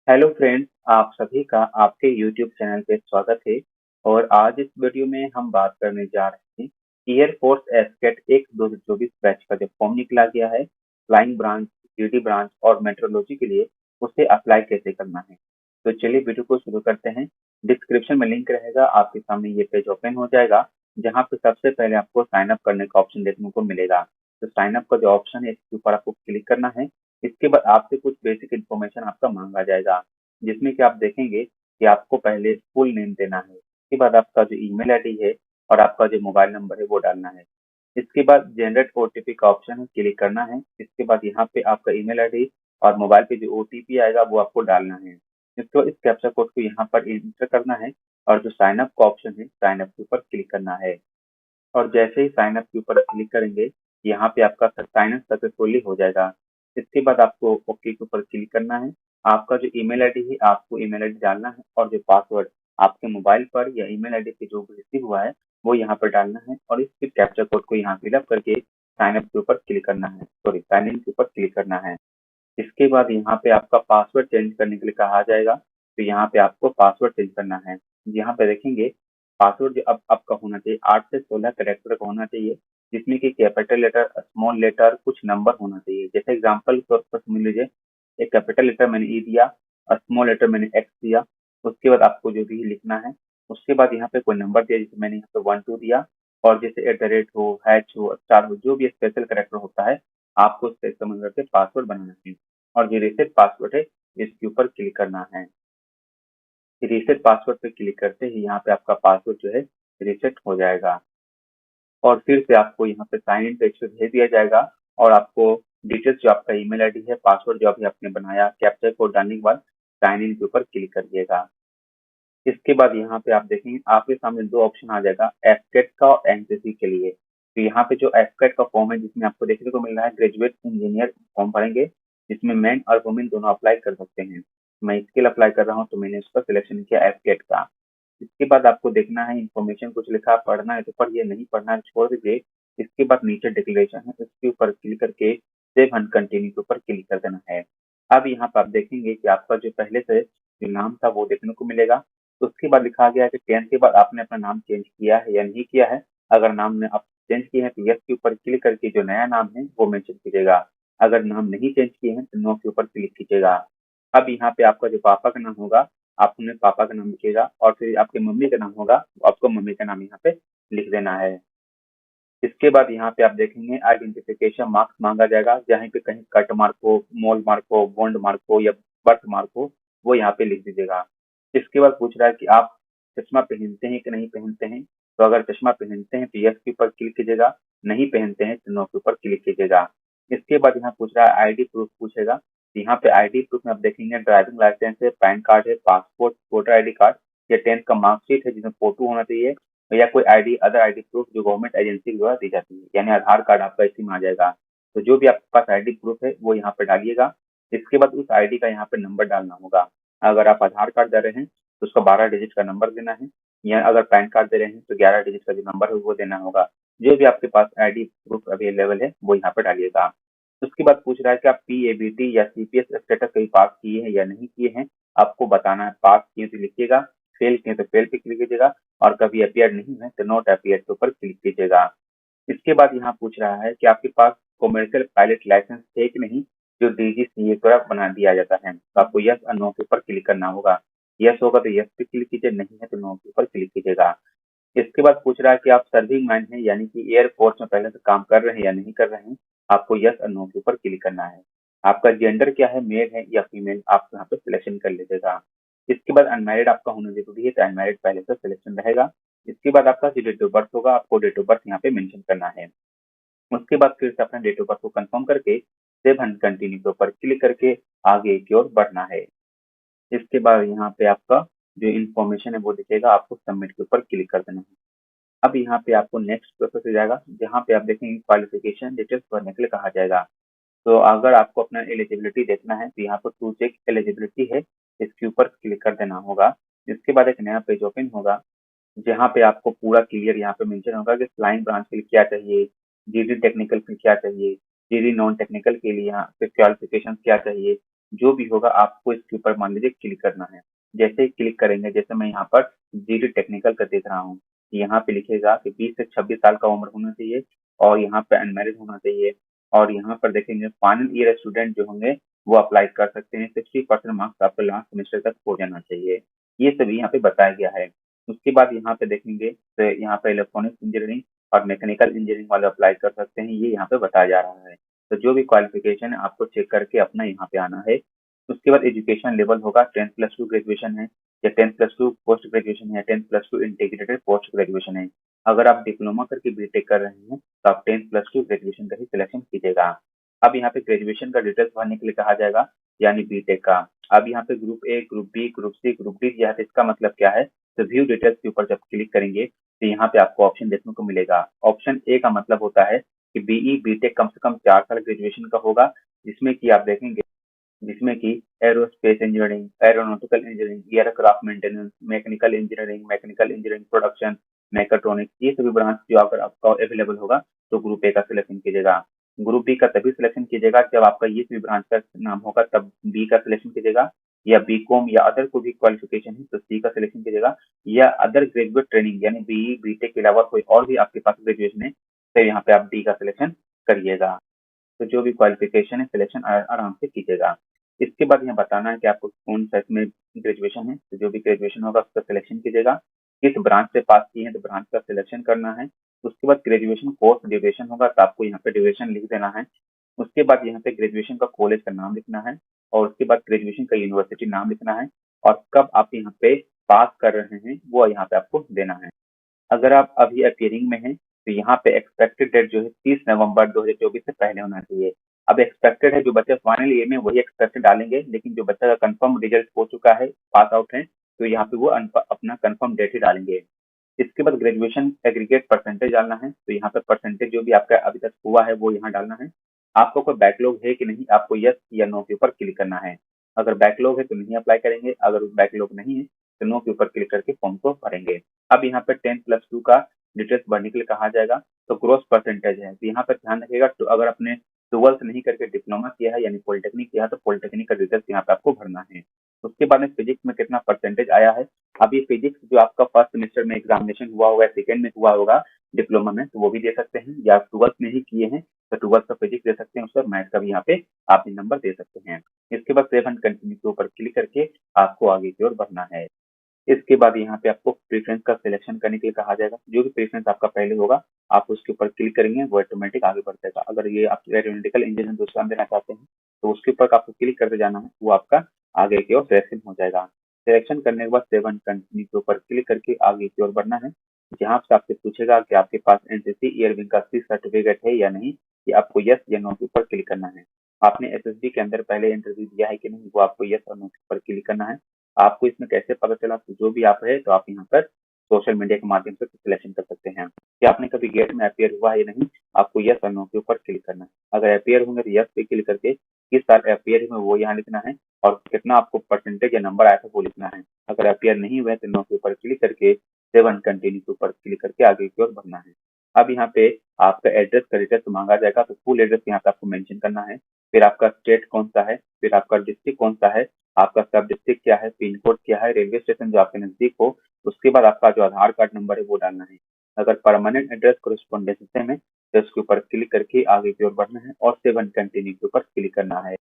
Hello friends, आप सभी का आपके यूट्यूब चैनल पे स्वागत है। और आज इस वीडियो में हम बात करने जा रहे हैं एयरफोर्स एस्केट 1 2024 बैच का जो फॉर्म निकला गया है फ्लाइंग ब्रांच, जीडी ब्रांच और मेट्रोलॉजी के लिए, उसे अप्लाई कैसे करना है। तो चलिए वीडियो को शुरू करते हैं। डिस्क्रिप्शन में लिंक रहेगा, आपके सामने ये पेज ओपन हो जाएगा जहाँ पे सबसे पहले आपको साइन अप करने का ऑप्शन देखने को मिलेगा। तो साइन अप का जो ऑप्शन है इसके ऊपर आपको क्लिक करना है। इसके बाद आपसे कुछ बेसिक इन्फॉर्मेशन आपका मांगा जाएगा, जिसमें कि आप देखेंगे कि आपको पहले फुल नेम देना है। इसके बाद आपका जो ईमेल आईडी है और आपका जो मोबाइल नंबर है वो डालना है। इसके बाद जनरेट ओटीपी का ऑप्शन है, क्लिक करना है। इसके बाद यहाँ पे आपका ईमेल आईडी और मोबाइल पे जो ओटीपी आएगा वो आपको डालना है। इसके बाद इस कैप्चा कोड को यहाँ पर एंटर करना है और जो साइन अप का ऑप्शन है साइन अप के ऊपर क्लिक करना है। और जैसे ही साइन अप के ऊपर क्लिक करेंगे, यहाँ पे आपका साइन अप सक्सेसफुली हो जाएगा। इसके बाद आपको ओके के ऊपर क्लिक करना है। आपका जो ईमेल आईडी है आपको ईमेल आईडी डालना है और जो पासवर्ड आपके मोबाइल पर या ईमेल आईडी पे जो भी रिसीव हुआ है वो यहाँ पर डालना है और इस कैप्चा कोड को यहाँ फिलअप करके साइन अप के ऊपर क्लिक करना है, सॉरी साइन इन के ऊपर क्लिक करना है। इसके बाद यहाँ पे आपका पासवर्ड चेंज करने के लिए कहा जाएगा, तो यहाँ पे आपको पासवर्ड चेंज करना है। यहाँ पे देखेंगे पासवर्ड जो अब आपका होना चाहिए 8 से 16 कैरेक्टर का होना चाहिए, जिसमें कि कैपिटल लेटर, स्मॉल लेटर, कुछ नंबर होना चाहिए। जैसे एग्जांपल के तौर पर समझ लीजिए, एक कैपिटल लेटर मैंने ई दिया और स्मॉल लेटर मैंने एक्स दिया। उसके बाद आपको जो भी लिखना है, उसके बाद यहाँ पे कोई नंबर दिया, जैसे मैंने यहाँ पे 1 2 दिया। और जैसे एट द रेट हो, हैच हो, स्टार हो, जो भी स्पेशल कैरेक्टर होता है आपको उसका इस्तेमाल करके पासवर्ड बनाना है। और जो रीसेट पासवर्ड है इसके ऊपर क्लिक करना है। रीसेट पासवर्ड पे क्लिक करते ही यहाँ पे आपका पासवर्ड जो है रीसेट हो जाएगा। और फिर से आपको यहाँ पे साइन इन पेज पे भेज दिया जाएगा और आपको डिटेल्स जो आपका ईमेल आईडी है, पासवर्ड जो अभी आपने बनाया, कैप्चा कोड डालने के बाद साइन इन के ऊपर क्लिक करिएगा। इसके बाद यहाँ पे आप देखेंगे आपके सामने दो ऑप्शन आ जाएगा, एफकेट का और एनसीसी के लिए। तो यहाँ पे जो एफकेट का फॉर्म है जिसमें आपको देखने को मिल रहा है ग्रेजुएट इंजीनियर फॉर्म भरेंगे, जिसमें मेन और वुमेन दोनों अप्लाई कर सकते हैं। मैं इसके लिए अप्लाई कर रहा हूँ तो मैंने उसका सिलेक्शन किया एफकेट का। इसके बाद आपको देखना है इन्फॉर्मेशन कुछ लिखा, पढ़ना है तो पढ़िए, नहीं पढ़ना है तो छोड़ दीजिए। इसके बाद नीचे डिक्लेरेशन है, इसके ऊपर क्लिक करके सेव एंड कंटिन्यू के ऊपर क्लिक कर देना है। अब यहाँ पर आप देखेंगे कि आपका जो पहले से जो नाम था वो देखने को मिलेगा। तो उसके बाद लिखा गया है कि 10th के बाद आपने अपना नाम चेंज किया है या नहीं किया है। अगर नाम ने आप चेंज किए हैं तो यस के ऊपर क्लिक करके जो नया नाम है वो मेंशन कीजिएगा। अगर नाम नहीं चेंज किए हैं तो नो के ऊपर क्लिक कीजिएगा। अब यहाँ पे आपका जो पापा का नाम होगा आप अपने पापा का नाम लिखिएगा और फिर आपके मम्मी का नाम होगा तो आपको मम्मी का नाम यहाँ पे लिख देना है। इसके बाद यहाँ पे आप देखेंगे आइडेंटिफिकेशन मार्क्स मांगा जाएगा, जहाँ पे कहीं कट मार्क हो, मोल मार्क हो, बॉन्ड मार्क हो या बर्थ मार्क हो, वो यहाँ पे लिख दीजिएगा। इसके बाद पूछ रहा है कि आप चश्मा पहनते हैं कि नहीं पहनते हैं। तो अगर चश्मा पहनते हैं तो यस के ऊपर क्लिक कीजिएगा, नहीं पहनते हैं तो नो के ऊपर क्लिक कीजिएगा। इसके बाद यहाँ पूछ रहा है आईडी प्रूफ पूछेगा, तो यहाँ पे आईडी प्रूफ में आप देखेंगे ड्राइविंग लाइसेंस है, पैन कार्ड है, पासपोर्ट, वोटर आईडी कार्ड या 10th का मार्कशीट है जिसमें फोटो होना चाहिए, या कोई आईडी, अदर आईडी प्रूफ जो गवर्नमेंट एजेंसी के द्वारा दी जाती है, यानी आधार कार्ड आपका इसी में आ जाएगा। तो जो भी आपके पास आईडी प्रूफ है वो यहाँ पे डालिएगा। इसके बाद उस आईडी का यहाँ पे नंबर डालना होगा। अगर आप आधार कार्ड दे रहे हैं तो उसका 12 डिजिट का नंबर देना है, या अगर पैन कार्ड दे रहे हैं तो 11 डिजिट का जो नंबर है वो देना होगा। जो भी आपके पास आईडी प्रूफ अवेलेबल है वो यहाँ पे डालिएगा। उसके बाद पूछ रहा है कि आप पीएबीटी या सीपीएस स्टेटस कहीं पास किए हैं या नहीं किए हैं, आपको बताना है। पास किए तो लिखिएगा, फेल किए तो फेल पे क्लिक कीजिएगा और कभी अपियर नहीं है तो नॉट अपियर के ऊपर क्लिक कीजिएगा। इसके बाद यहाँ पूछ रहा है कि आपके पास कॉमर्शियल पायलट लाइसेंस है कि नहीं, जो डीजीसीए द्वारा बना दिया जाता है। तो आपको यस और नो के ऊपर क्लिक करना होगा। यस होगा तो यस पे क्लिक कीजिए, नहीं है तो नो के ऊपर क्लिक कीजिएगा। इसके बाद पूछ रहा है कि आप सर्विंग मैन हैं, यानी कि एयरफोर्स में पहले से काम कर रहे हैं या नहीं कर रहे हैं। आपको यस और नो के ऊपर क्लिक करना है। आपका जेंडर क्या है, मेल है या फीमेल, आप यहाँ पे सिलेक्शन कर लीजिएगा। इसके बाद अनमैरिड आपका होना जरूरी है, तो अनमैरिड पहले से सिलेक्शन रहेगा। इसके बाद आपका जो डेट ऑफ बर्थ होगा आपको डेट ऑफ बर्थ यहाँ पे मेंशन करना है। उसके बाद फिर से अपना डेट ऑफ बर्थ को कंफर्म करके सेव एंड कंटिन्यू के ऊपर क्लिक करके आगे की ओर बढ़ना है। इसके बाद यहाँ पे आपका जो इन्फॉर्मेशन है वो दिखेगा, आपको सबमिट के ऊपर क्लिक कर देना है। अब यहाँ पे आपको नेक्स्ट प्रोसेस हो जाएगा, जहाँ पे आप देखेंगे क्वालिफिकेशन डिटेल्स भरने के लिए कहा जाएगा। तो अगर आपको अपना एलिजिबिलिटी देखना है तो यहाँ पर टू चेक एलिजिबिलिटी है, इसके ऊपर क्लिक कर देना होगा। इसके बाद एक नया पेज ओपन होगा, जहाँ पे आपको पूरा क्लियर यहाँ पे मेंशन होगा कि फ्लाइंग ब्रांच के लिए क्या चाहिए, जीडी टेक्निकल के लिए क्या चाहिए, जीडी नॉन टेक्निकल के लिए यहाँ पे क्वालिफिकेशन क्या चाहिए, जो भी होगा आपको इसके ऊपर मान लीजिए क्लिक करना है। जैसे ही क्लिक करेंगे, जैसे मैं यहाँ पर जीडी टेक्निकल का देख रहा हूँ, यहाँ पे लिखेगा कि 20 से 26 साल का उम्र होना चाहिए और यहाँ पे अनमैरिड होना चाहिए। और यहाँ पर देखेंगे फाइनल ईयर स्टूडेंट जो होंगे वो अप्लाई कर सकते हैं। 60% मार्क्स आपको लास्ट सेमेस्टर तक हो जाना चाहिए। ये सभी यहाँ पे बताया गया है। उसके बाद यहाँ पे देखेंगे तो यहाँ पे इलेक्ट्रॉनिक्स इंजीनियरिंग और मैकेनिकल इंजीनियरिंग वाले अप्लाई कर सकते हैं, ये यहाँ पे बताया जा रहा है। तो जो भी क्वालिफिकेशन है आपको चेक करके अपना यहाँ पे आना है। उसके बाद एजुकेशन लेवल होगा 10+2 ग्रेजुएशन है या 10+2 पोस्ट ग्रेजुएशन है, 10+2 इंटीग्रेटेड पोस्ट ग्रेजुएशन है। अगर आप डिप्लोमा करके बीटेक कर रहे हैं तो आप 10+2 ग्रेजुएशन का ही सिलेक्शन कीजिएगा। अब यहाँ पे ग्रेजुएशन का डिटेल्स भरने के लिए कहा जाएगा, यानी बीटेक का। अब यहाँ पे group A, group B, group C, group D दिया है, तो इसका मतलब क्या है? तो व्यू डिटेल्स के ऊपर जब क्लिक करेंगे तो यहाँ पे आपको ऑप्शन देखने को मिलेगा। ऑप्शन ए का मतलब होता है कि बीई बीटेक कम से कम 4 साल ग्रेजुएशन का होगा, जिसमें कि आप देखेंगे जिसमें कि aerospace engineering, aeronautical engineering, aircraft maintenance, mechanical engineering production, mechatronics, ये सभी ब्रांच जो अगर आपका अवेलेबल होगा तो ग्रुप ए का सिलेक्शन कीजिएगा। ग्रुप बी का तभी सिलेक्शन कीजिएगा जब आपका ये सभी ब्रांच का नाम होगा, तब बी का सिलेक्शन कीजिएगा। या बीकॉम या अदर कोई भी क्वालिफिकेशन है तो सी का सिलेक्शन कीजिएगा। या अदर ग्रेजुएट ट्रेनिंग यानी बीई बीटेक के अलावा कोई और भी आपके पास ग्रेजुएशन है तो यहाँ पे आप डी का सिलेक्शन करिएगा। तो जो भी क्वालिफिकेशन है सिलेक्शन आराम से कीजिएगा। इसके बाद यहाँ बताना है कि आपको कौन सा इसमें ग्रेजुएशन है, तो जो भी ग्रेजुएशन होगा उसका सिलेक्शन कीजिएगा। किस ब्रांच से पास किए हैं तो ब्रांच का सिलेक्शन करना है। उसके बाद ग्रेजुएशन कोर्स ड्यूरेशन होगा तो आपको यहाँ पे ड्यूरेशन लिख देना है। उसके बाद यहाँ पे ग्रेजुएशन का कॉलेज का नाम लिखना है और उसके बाद ग्रेजुएशन का यूनिवर्सिटी नाम लिखना है और कब आप यहाँ पे पास कर रहे हैं वो यहाँ पे आपको देना है। अगर आप अभी अपीयरिंग में हैं तो यहाँ पे एक्सपेक्टेड डेट जो है 30 नवंबर 2024 से पहले होना चाहिए। अब एक्सपेक्टेड है, जो बच्चे फाइनल ईयर में वही एक्सपेक्टेड डालेंगे, लेकिन जो बच्चा का कंफर्म रिजल्ट हो चुका है, पास आउट है, तो यहाँ पे वो अपना कंफर्म डेट ही डालेंगे। इसके बाद ग्रेजुएशन एग्रीगेट परसेंटेज डालना है, तो यहाँ पे परसेंटेज जो भी आपका अभी तक हुआ है वो यहाँ डालना है। आपको कोई बैकलॉग है कि नहीं, आपको यस या नो के ऊपर क्लिक करना है। अगर बैकलॉग है तो नहीं अप्लाई करेंगे, अगर बैकलॉग नहीं है तो नो के ऊपर क्लिक करके फॉर्म को भरेंगे। अब यहाँ पे 10+2 का डिटेल्स भरने के लिए कहा जाएगा, तो ग्रोस परसेंटेज है, तो यहाँ पर ध्यान रखिएगा। तो अगर आपने 12th नहीं करके डिप्लोमा किया है यानी पॉलिटेक्निक किया है तो पॉलिटेक्निक का डिटेल्स यहाँ पे आपको भरना है। उसके बाद में फिजिक्स में कितना परसेंटेज आया है। अब ये फिजिक्स जो आपका फर्स्ट सेमेस्टर में एग्जामिनेशन हुआ होगा, सेकंड में हुआ होगा डिप्लोमा में, तो वो भी दे सकते हैं, या 12th में ही किए हैं तो 12th का फिजिक्स दे सकते हैं, उसका मैथ का भी यहाँ पे आप नंबर दे सकते हैं। इसके बाद सेव एंड कंटिन्यू के ऊपर क्लिक करके आपको आगे की ओर बढ़ना है। इसके बाद यहाँ पे आपको प्रेफरेंस का सिलेक्शन करने के लिए कहा जाएगा। जो भी प्रेफरेंस आपका पहले होगा आप उसके ऊपर क्लिक करेंगे, वो ऑटोमेटिक आगे बढ़ जाएगा। अगर ये आप एरोनॉटिकल इंजीनियर दूसरा देना चाहते हैं तो उसके ऊपर आपको क्लिक करते जाना है, वो आपका आगे की ओर सिलेक्शन हो जाएगा। सिलेक्शन करने के बाद सेव एंड कंटिन्यू के ऊपर क्लिक करके आगे की ओर बढ़ना है। जहाँ से आपसे पूछेगा कि आपके पास एनसीसी ईयरविंग का सी सर्टिफिकेट है या नहीं, ये आपको यस या नो के ऊपर क्लिक करना है। आपने एसएसबी के अंदर पहले इंटरव्यू दिया है कि नहीं, वो आपको यस और नो के ऊपर क्लिक करना है। आपको इसमें कैसे पता चला, तो जो भी आप है तो आप यहाँ पर सोशल मीडिया के माध्यम से सिलेक्शन कर सकते हैं कि आपने कभी गेट में अपियर हुआ है या नहीं, आपको यस और नो के ऊपर क्लिक करना है। अगर अपियर होंगे तो यस पे क्लिक करके किस साल अपियर हुए वो यहाँ लिखना है और कितना आपको परसेंटेज या नंबर आया था वो लिखना है। अगर अपियर नहीं हुए तो नो के ऊपर क्लिक करके सेव एंड कंटिन्यू के ऊपर क्लिक करके आगे की ओर बढ़ना है। अब यहाँ पे आपका एड्रेस का डिटेल्स मांगा जाएगा, तो फुल एड्रेस यहाँ पे आपको मेंशन करना है। फिर आपका स्टेट कौन सा है, फिर आपका डिस्ट्रिक्ट कौन सा है, आपका सब डिस्ट्रिक्ट क्या है, पिन कोड क्या है, रेलवे स्टेशन जो आपके नजदीक हो, उसके बाद आपका जो आधार कार्ड नंबर है वो डालना है। अगर परमानेंट एड्रेस कोरिस्पोंडेंस सिस्टम है तो उसके ऊपर क्लिक करके आगे की ओर बढ़ना है और सेव एंड कंटिन्यू के ऊपर क्लिक करना है।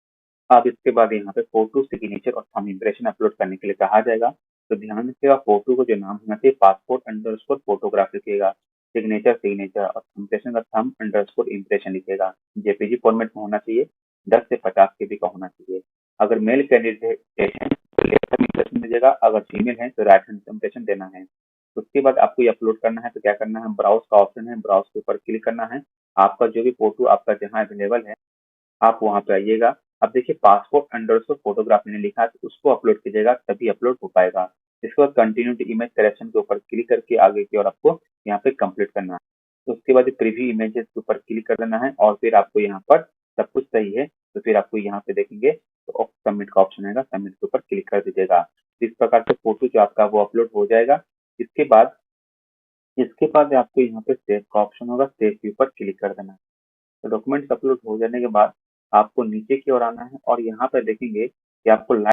अब इसके बाद यहाँ पे फोटो, सिग्नेचर और थंब इम्प्रेशन अपलोड करने के लिए कहा जाएगा। तो ध्यान रखिएगा, फोटो को जो नाम होना चाहिए पासपोर्ट अंडरस्कोर फोटोग्राफ लिखिएगा, सिग्नेचर सिग्नेचर और इम्प्रेशन का थंब अंडरस्कोर इम्प्रेशन लिखिएगा। जेपीजी फॉर्मेट में होना चाहिए, 10 से 50 केबी का होना चाहिए। अगर मेल कैंडिडेट है तो लेफ्ट हैंड इम्प्रेशन दीजिएगा, अगर फीमेल है तो राइट हैंड इम्प्रेशन देना है। उसके बाद आपको ये अपलोड करना है, तो क्या करना है, ब्राउज का ऑप्शन है, ब्राउज के ऊपर क्लिक करना है। आपका जो भी फोटो आपका जहाँ अवेलेबल है आप वहाँ पे आइएगा। अब देखिए पासपोर्ट अंडरस्कोर फोटोग्राफ मैंने लिखा है तो उसको अपलोड कीजिएगा तभी अपलोड हो पाएगा। इसके बाद कंटिन्यू टू इमेज करेक्शन के ऊपर क्लिक करके आगे की ओर आपको यहाँ पे कंप्लीट करना है। तो उसके बाद प्रीव्यू इमेजेस के ऊपर क्लिक कर देना है और फिर आपको यहाँ पर सब कुछ सही है तो फिर आपको यहाँ पे देखेंगे तो सबमिट का ऑप्शन आएगा, सबमिट के ऊपर क्लिक कर दीजिएगा। इस प्रकार से फोटो जो आपका वो अपलोड हो जाएगा। इसके बाद आपको यहाँ पे सेव का ऑप्शन होगा, सेव के ऊपर क्लिक कर देना है। तो डॉक्यूमेंट्स अपलोड हो जाने के बाद आपको नीचे की ओर आना है और यहाँ पर देखेंगे कि आपको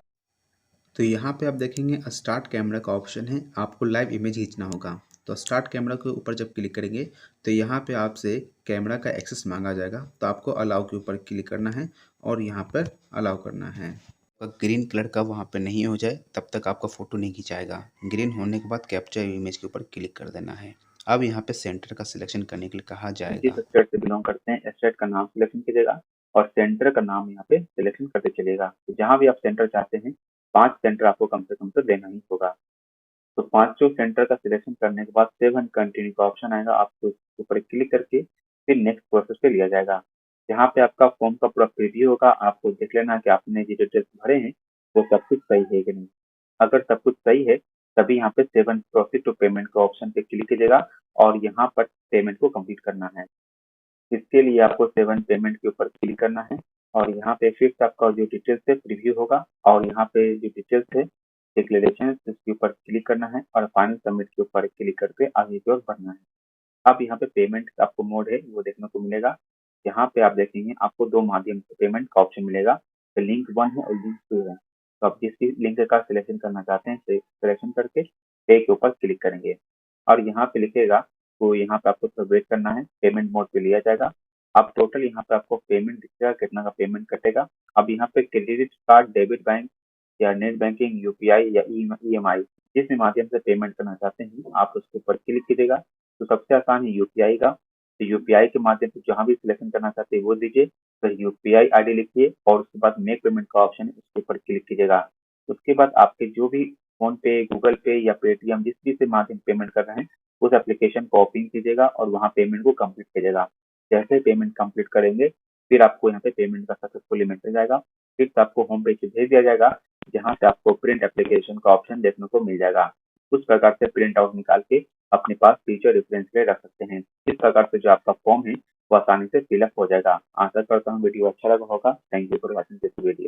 तो यहाँ पे आप देखेंगे स्टार्ट कैमरा का ऑप्शन है, आपको लाइव इमेज खींचना होगा। तो स्टार्ट कैमरा के ऊपर जब क्लिक करेंगे तो यहाँ पे आपसे कैमरा का एक्सेस मांगा जाएगा, तो आपको अलाउ के ऊपर क्लिक करना है और यहाँ पर अलाउ करना है। ग्रीन कलर का वहाँ पे नहीं हो जाए तब तक आपका फ़ोटो नहीं खिंचाएगा। ग्रीन होने के बाद कैप्चर इमेज के ऊपर क्लिक कर देना है। अब यहाँ पे सेंटर का सिलेक्शन करने के लिए कहा जिस जाएगा। स्टेट से बिलोंग करते हैं स्टेट का नाम सिलेक्शन कीजिएगा और सेंटर का नाम यहाँ पे सिलेक्शन करते चलिएगा। तो जहाँ भी आप सेंटर चाहते हैं 5 सेंटर आपको कम से कम तो देना ही होगा। तो 5 सेंटर का सिलेक्शन करने के बाद सेव एंड कंटिन्यू का ऑप्शन आएगा, आपको इसके ऊपर क्लिक करके फिर नेक्स्ट प्रोसेस पे लिया जाएगा। यहाँ पे आपका फॉर्म का पूरा प्रीव्यू होगा, आपको देख लेना कि आपने जो डिटेल्स भरे हैं वो सब कुछ सही है कि नहीं। अगर सब कुछ सही है तभी यहाँ पे save and proceed to payment का ऑप्शन पे क्लिक कीजिएगा और यहाँ पर पेमेंट को कंप्लीट करना है। इसके लिए आपको सेवन पेमेंट के ऊपर क्लिक करना है और यहाँ पे फिफ्थ आपका जो डिटेल्स है प्रीव्यू होगा और यहाँ पे जो डिटेल्स है डिक्लेरेशन इसके ऊपर क्लिक करना है और फाइनल सबमिट के ऊपर क्लिक करके आगे की ओर बढ़ना है। अब यहाँ पे पेमेंट का आपको मोड है वो देखने को मिलेगा। यहाँ पे आप देखेंगे आपको दो माध्यम से पेमेंट का ऑप्शन मिलेगा, तो लिंक 1 है और लिंक 2 है। तो आप जिस भी लिंक का सिलेक्शन करना चाहते हैं सिलेक्शन करके पे के ऊपर क्लिक करेंगे और यहाँ पे लिखेगा तो यहाँ पे आपको थोड़ा वेट करना है, पेमेंट मोड पे लिया जाएगा। अब टोटल यहाँ पे आपको पेमेंट दिखेगा कितना का पेमेंट कटेगा। अब यहाँ पे क्रेडिट कार्ड, डेबिट बैंक या नेट बैंकिंग, यूपीआई या ईएमआई जिस भी माध्यम से पेमेंट करना चाहते हैं आप उसके ऊपर क्लिक कीजिएगा। तो सबसे आसान है यूपीआई का, तो यूपीआई के माध्यम से जहाँ भी सिलेक्शन करना चाहते हैं वो दीजिए, तो यूपीआई आईडी लिखिए और उसके बाद मेक पेमेंट का ऑप्शन है उसके ऊपर क्लिक कीजिएगा। उसके बाद आपके जो भी फोन पे, गूगल पे या पेटीएम जिस भी से माध्यम पेमेंट कर रहे हैं उस एप्लीकेशन को ओपन कीजिएगा और वहाँ पेमेंट को कंप्लीट कीजिएगा। जैसे ही पेमेंट कंप्लीट करेंगे फिर आपको यहाँ पे पेमेंट का सक्सेसफुली मैसेज आएगा, फिर आपको होम पेज पे भेज दिया जाएगा जहाँ से आपको प्रिंट एप्लीकेशन का ऑप्शन देखने को मिल जाएगा। उस प्रकार से प्रिंट आउट निकाल के अपने पास फ्यूचर रेफरेंस के लिए रख सकते हैं। इस प्रकार से जो आपका फॉर्म है वो आसानी से फिलअप हो जाएगा। आशा करता हूँ वीडियो अच्छा लगा होगा। Thank you for watching this video.